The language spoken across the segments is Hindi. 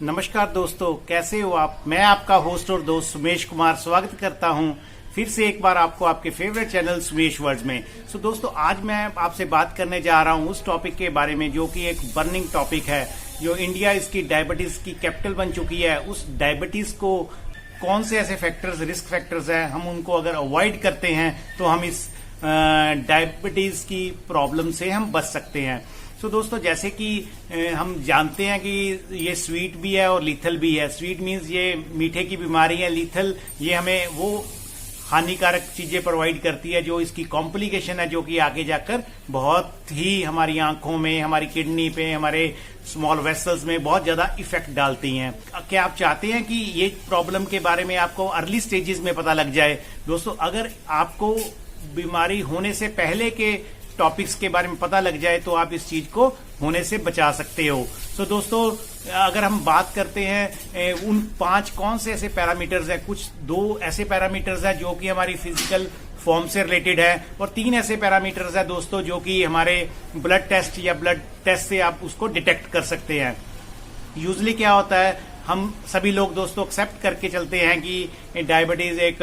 नमस्कार दोस्तों, कैसे हो आप। मैं आपका होस्ट और दोस्त सुमेश कुमार स्वागत करता हूं फिर से एक बार आपको आपके फेवरेट चैनल सुमेश वर्ड्स में। दोस्तों, आज मैं आपसे बात करने जा रहा हूं उस टॉपिक के बारे में जो कि एक बर्निंग टॉपिक है। जो इंडिया इसकी डायबिटीज की कैपिटल बन चुकी है, उस डायबिटीज को कौन से ऐसे फैक्टर्स, रिस्क फैक्टर्स हैं, हम उनको अगर अवॉइड करते हैं तो हम इस डायबिटीज की प्रॉब्लम से हम बच सकते हैं। दोस्तों, जैसे कि हम जानते हैं कि ये स्वीट भी है और लीथल भी है। स्वीट मीन्स ये मीठे की बीमारी है, लीथल ये हमें वो हानिकारक चीजें प्रोवाइड करती है जो इसकी कॉम्प्लिकेशन है, जो कि आगे जाकर बहुत ही हमारी आंखों में, हमारी किडनी पे, हमारे स्मॉल वेसल्स में बहुत ज्यादा इफेक्ट डालती हैं। क्या आप चाहते हैं कि ये प्रॉब्लम के बारे में आपको अर्ली स्टेजेस में पता लग जाए? दोस्तों, अगर आपको बीमारी होने से पहले के टॉपिक्स के बारे में पता लग जाए तो आप इस चीज को होने से बचा सकते हो। दोस्तों, अगर हम बात करते हैं उन 5 कौन से ऐसे पैरामीटर्स हैं, कुछ 2 ऐसे पैरामीटर्स हैं जो कि हमारी फिजिकल फॉर्म से रिलेटेड है और 3 ऐसे पैरामीटर्स हैं दोस्तों जो कि हमारे ब्लड टेस्ट या ब्लड टेस्ट से आप उसको डिटेक्ट कर सकते हैं। यूजली क्या होता है, हम सभी लोग दोस्तों एक्सेप्ट करके चलते हैं कि डायबिटीज एक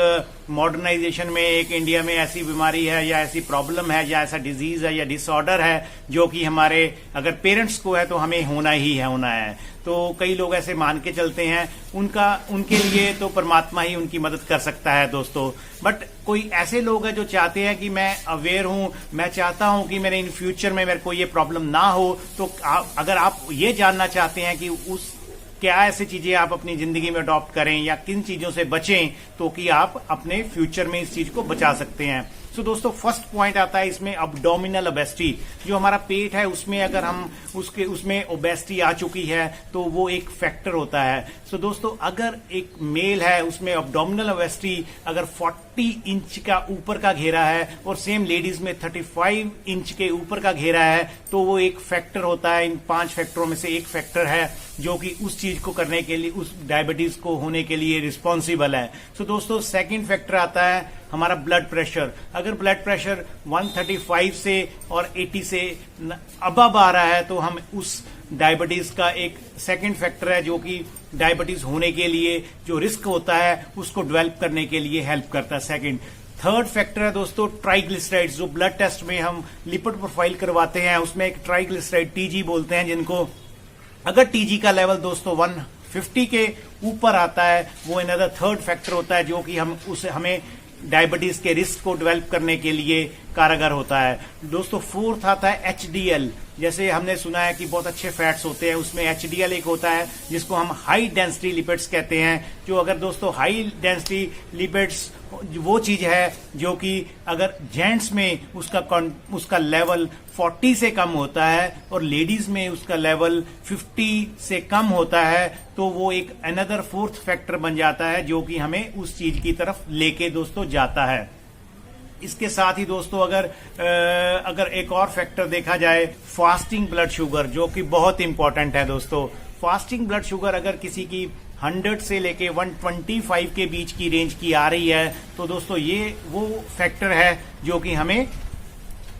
मॉडर्नाइजेशन में एक इंडिया में ऐसी बीमारी है या ऐसी प्रॉब्लम है या ऐसा डिजीज है या डिसऑर्डर है जो कि हमारे अगर पेरेंट्स को है तो हमें होना है। तो कई लोग ऐसे मान के चलते हैं, उनके लिए तो परमात्मा ही उनकी मदद कर सकता है दोस्तों। बट कोई ऐसे लोग हैं जो चाहते हैं कि मैं अवेयर हूं, मैं चाहता हूं कि मेरे इन फ्यूचर में मेरे को ये प्रॉब्लम ना हो। तो अगर आप ये जानना चाहते हैं कि क्या ऐसी चीजें आप अपनी जिंदगी में अडॉप्ट करें या किन चीजों से बचें तो कि आप अपने फ्यूचर में इस चीज को बचा सकते हैं। दोस्तों, फर्स्ट पॉइंट आता है इसमें अब्डोमिनल ओबेसिटी। जो हमारा पेट है उसमें अगर हम उसमें ओबेसिटी आ चुकी है तो वो एक फैक्टर होता है। दोस्तों, अगर एक मेल है उसमें अब्डोमिनल ओबेसिटी अगर 40 इंच का ऊपर का घेरा है और सेम लेडीज में 35 इंच के ऊपर का घेरा है तो वो एक फैक्टर होता है। इन 5 फैक्टरों में से एक फैक्टर है जो कि उस चीज को करने के लिए, उस डायबिटीज को होने के लिए रिस्पॉन्सिबल है। दोस्तों, सेकंड फैक्टर आता है हमारा ब्लड प्रेशर। अगर ब्लड प्रेशर 135 से और 80 से अबव आ रहा है तो हम उस डायबिटीज का एक सेकंड फैक्टर है जो कि डायबिटीज होने के लिए जो रिस्क होता है उसको डेवलप करने के लिए हेल्प करता है। सेकंड, थर्ड फैक्टर है दोस्तों ट्राइग्लिसराइड्स। जो ब्लड टेस्ट में हम लिपिड प्रोफाइल करवाते हैं उसमें एक ट्राइग्लिसराइड टीजी बोलते हैं, जिनको अगर टीजी का लेवल दोस्तों 150 के ऊपर आता है वो अनदर थर्ड फैक्टर होता है जो कि हमें डायबिटीज के रिस्क को डेवलप करने के लिए कारगर होता है। दोस्तों, फोर्थ आता है एचडीएल। जैसे हमने सुना है कि बहुत अच्छे फैट्स होते हैं, उसमें एचडीएल एक होता है जिसको हम हाई डेंसिटी लिपिड्स कहते हैं। जो अगर दोस्तों हाई डेंसिटी लिपिड्स वो चीज है जो कि अगर जेंट्स में उसका लेवल 40 से कम होता है और लेडीज में उसका लेवल 50 से कम होता है तो वो एक अनदर फोर्थ फैक्टर बन जाता है जो कि हमें उस चीज की तरफ लेके दोस्तों जाता है। इसके साथ ही दोस्तों अगर एक और फैक्टर देखा जाए, फास्टिंग ब्लड शुगर, जो कि बहुत इंपॉर्टेंट है दोस्तों। फास्टिंग ब्लड शुगर अगर किसी की 100 से लेके 125 के बीच की रेंज की आ रही है तो दोस्तों ये वो फैक्टर है जो कि हमें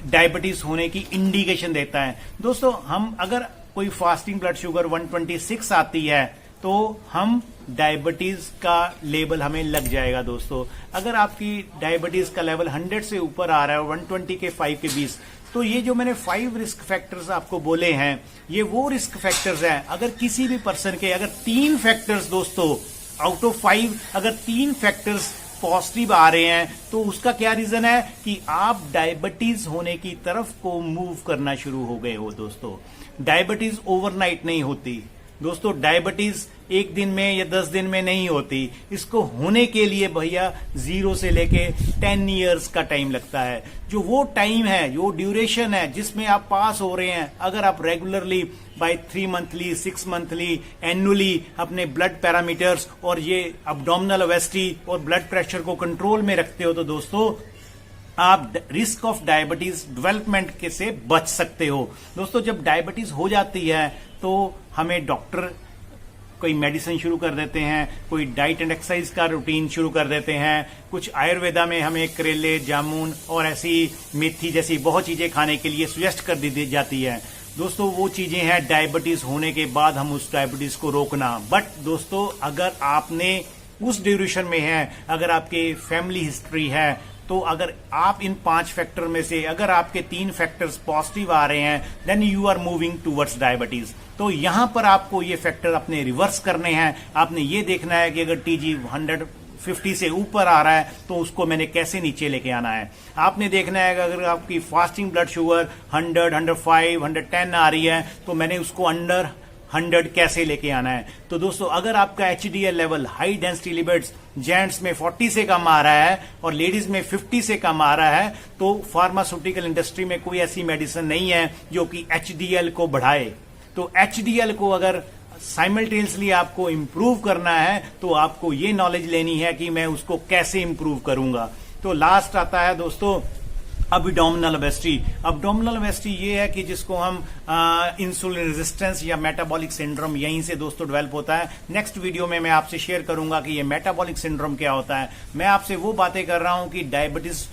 डायबिटीज होने की इंडिकेशन देता है। दोस्तों, हम अगर कोई फास्टिंग ब्लड शुगर 126 आती है तो हम डायबिटीज का लेबल हमें लग जाएगा दोस्तों। अगर आपकी डायबिटीज का लेवल 100 से ऊपर आ रहा है, 120 के 5 के 20, तो ये जो मैंने 5 रिस्क फैक्टर्स आपको बोले हैं ये वो रिस्क फैक्टर्स हैं। अगर किसी भी पर्सन के अगर 3 फैक्टर्स दोस्तों आउट ऑफ 5 अगर 3 फैक्टर्स पॉजिटिव आ रहे हैं तो उसका क्या रीजन है कि आप डायबिटीज होने की तरफ को मूव करना शुरू हो गए हो दोस्तों। डायबिटीज ओवरनाइट नहीं होती दोस्तों, डायबिटीज एक दिन में या 10 दिन में नहीं होती। इसको होने के लिए भैया 0 से लेके 10 इयर्स का टाइम लगता है। जो वो टाइम है, जो ड्यूरेशन है जिसमें आप पास हो रहे हैं, अगर आप regularly by 3 monthly, 6 monthly, annually अपने ब्लड पैरामीटर्स और ये अब्डोमिनल ओबेसिटी और ब्लड प्रेशर को कंट्रोल में रखते हो तो दोस्तों आप रिस्क ऑफ डायबिटीज डेवलपमेंट के से बच सकते हो। दोस्तों, जब डायबिटीज हो जाती है तो हमें डॉक्टर कोई मेडिसिन शुरू कर देते हैं, कोई डाइट एंड एक्सरसाइज का रूटीन शुरू कर देते हैं, कुछ आयुर्वेदा में हमें करेले, जामुन और ऐसी मेथी जैसी बहुत चीजें खाने के लिए सजेस्ट कर दी जाती है। दोस्तों वो चीजें हैं डायबिटीज होने के बाद हम उस डायबिटीज को रोकना। बट दोस्तों अगर आपने उस ड्यूरेशन में है, अगर आपके फैमिली हिस्ट्री है, तो अगर आप इन 5 फैक्टर में से अगर आपके 3 फैक्टर्स पॉजिटिव आ रहे हैं, then you are moving towards diabetes. तो यहां पर आपको ये फैक्टर अपने रिवर्स करने हैं। आपने ये देखना है कि अगर टीजी 150 से ऊपर आ रहा है तो उसको मैंने कैसे नीचे लेके आना है। आपने देखना है कि अगर आपकी फास्टिंग ब्लड शुगर 100, 105, 110 आ रही है तो मैंने उसको अंडर 100 कैसे लेके आना है। तो दोस्तों अगर आपका HDL level high density lipids gents में 40 से कम आ रहा है और लेडीज में 50 से कम आ रहा है, तो फार्मास्यूटिकल इंडस्ट्री में कोई ऐसी मेडिसिन नहीं है जो कि एचडीएल को बढ़ाए। तो एचडीएल को अगर साइमल्टेनियसली आपको इंप्रूव करना है तो आपको ये नॉलेज लेनी है कि मैं उसको कैसे इंप्रूव करूंगा। तो लास्ट आता है दोस्तों अबडोमिनल ओबेसिटी। अबडोमिनल ओबेसिटी ये है कि जिसको हम इंसुलिन रेजिस्टेंस या मेटाबॉलिक सिंड्रोम यहीं से दोस्तों डेवलप होता है। नेक्स्ट वीडियो में मैं आपसे शेयर करूंगा कि ये मेटाबॉलिक सिंड्रोम क्या होता है। मैं आपसे वो बातें कर रहा हूं कि डायबिटीज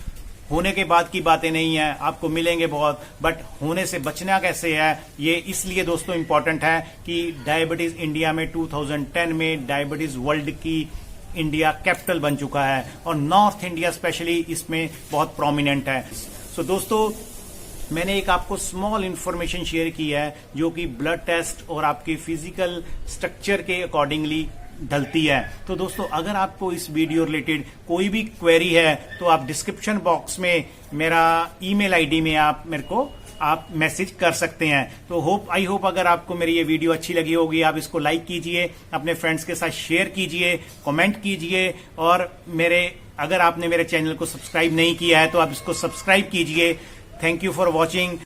होने के बाद की बातें नहीं है, आपको मिलेंगे बहुत, बट होने से बचना कैसे है ये इसलिए दोस्तों इंपॉर्टेंट है कि डायबिटीज इंडिया में 2010 में डायबिटीज वर्ल्ड की इंडिया कैपिटल बन चुका है और नॉर्थ इंडिया स्पेशली इसमें बहुत प्रोमिनेंट है। सो दोस्तों मैंने एक आपको स्मॉल इंफॉर्मेशन शेयर की है जो कि ब्लड टेस्ट और आपके फिजिकल स्ट्रक्चर के अकॉर्डिंगली ढलती है। तो दोस्तों अगर आपको इस वीडियो रिलेटेड कोई भी क्वेरी है तो आप डिस्क्रिप्शन बॉक्स में मेरा ईमेल आईडी में आप मेरे को आप मैसेज कर सकते हैं। तो आई होप अगर आपको मेरी ये वीडियो अच्छी लगी होगी, आप इसको लाइक कीजिए, अपने फ्रेंड्स के साथ शेयर कीजिए, कमेंट कीजिए और अगर आपने मेरे चैनल को सब्सक्राइब नहीं किया है तो आप इसको सब्सक्राइब कीजिए। Thank you for watching.